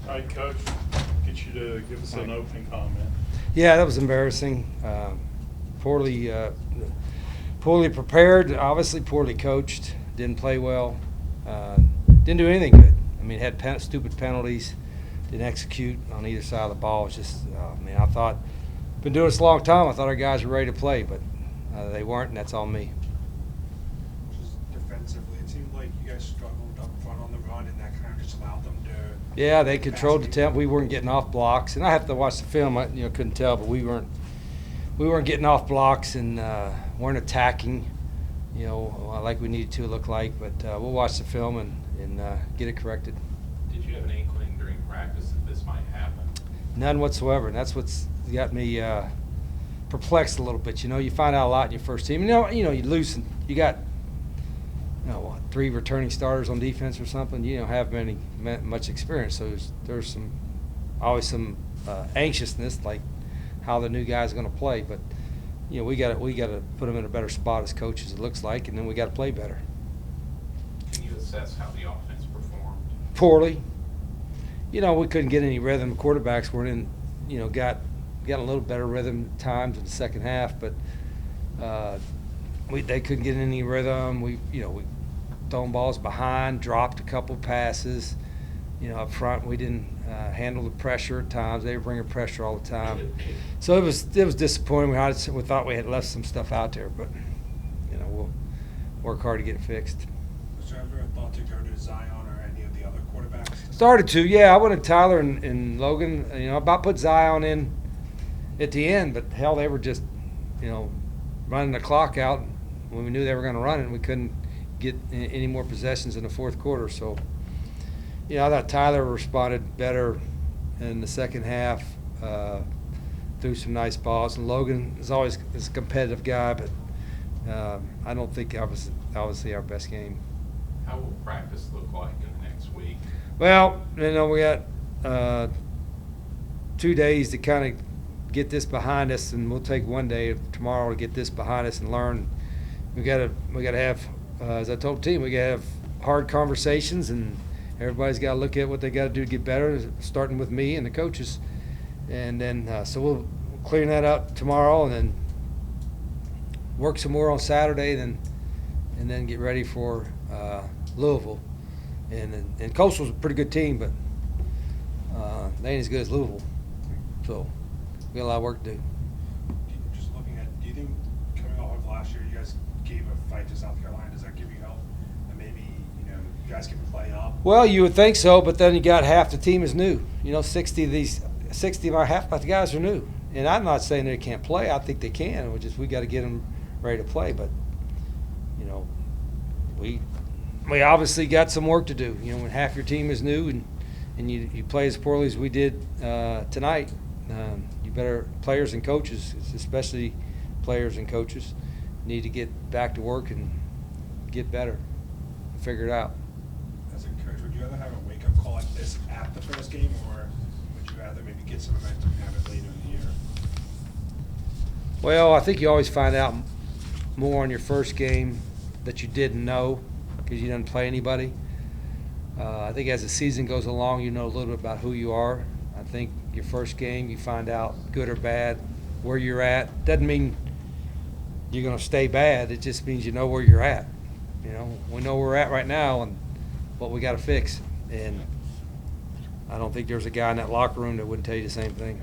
All right, Coach, get you to give us an opening comment. Yeah, that was embarrassing. Poorly prepared, obviously poorly coached. Didn't play well. Didn't do anything good. I mean, had stupid penalties. Didn't execute on either side of the ball. It's just, I thought, been doing this a long time. I thought our guys were ready to play, but they weren't, and that's on me. Just defensively, it seemed like you guys struggled up front on the run, and that kind of just allowed them to. Yeah, they controlled the tempo. We weren't getting off blocks, and I have to watch the film. I couldn't tell, but we weren't getting off blocks and weren't attacking, like we needed to look like. But we'll watch the film and get it corrected. Did you have an inkling during practice that this might happen? None whatsoever, and that's what's got me perplexed a little bit. You find out a lot in your first team. You lose. You got 3 returning starters on defense or something. You don't have much experience, so there's always some anxiousness, like how the new guy's going to play. But we got to put them in a better spot as coaches, it looks like, and then we got to play better. Can you assess how the offense performed? Poorly. We couldn't get any rhythm. Quarterbacks weren't in. Got a little better rhythm at times in the second half, but they couldn't get any rhythm. We throwing balls behind, dropped a couple passes. Up front we didn't handle the pressure at times. They were bringing pressure all the time, so it was disappointing. We thought we had left some stuff out there, but we'll work hard to get it fixed. Was there ever a thought to go to Zion or any of the other quarterbacks? Started to, yeah. I wanted Tyler and Logan. About put Zion in at the end, but hell, they were just, running the clock out when we knew they were going to run it, and we couldn't get any more possessions in the fourth quarter. So, I thought Tyler responded better in the second half, threw some nice balls, and Logan is always a competitive guy, but I don't think that was obviously our best game. How will practice look like in the next week? Well, we got 2 days to kind of get this behind us, and we'll take 1 day tomorrow to get this behind us and learn. We got to have, as I told the team, we got to have hard conversations, and everybody's got to look at what they got to do to get better, starting with me and the coaches. And then so we'll clean that up tomorrow, and then work some more on Saturday, and then get ready for Louisville. And Coastal's a pretty good team, but they ain't as good as Louisville. So we got a lot of work to do. Just looking at, do you think coming off of last year, you guys gave a fight to South Carolina? Does that give you help? And maybe you guys can play up. Well, you would think so, but then you got half the team is new. 60 of our half the guys are new. And I'm not saying they can't play. I think they can. We got to get them ready to play. But we obviously got some work to do. When half your team is new and you play as poorly as we did tonight, you better, players and coaches, especially players and coaches, need to get back to work and get better, figure it out. As a coach, would you rather have a wake-up call like this at the first game, or would you rather maybe get some momentum and have it later in the year? Well, I think you always find out more on your first game that you didn't know because you didn't play anybody. I think as the season goes along, you know a little bit about who you are. I think your first game, you find out good or bad where you're at. Doesn't mean you're going to stay bad. It just means you know where you're at. We know where we're at right now and what we got to fix. And I don't think there's a guy in that locker room that wouldn't tell you the same thing.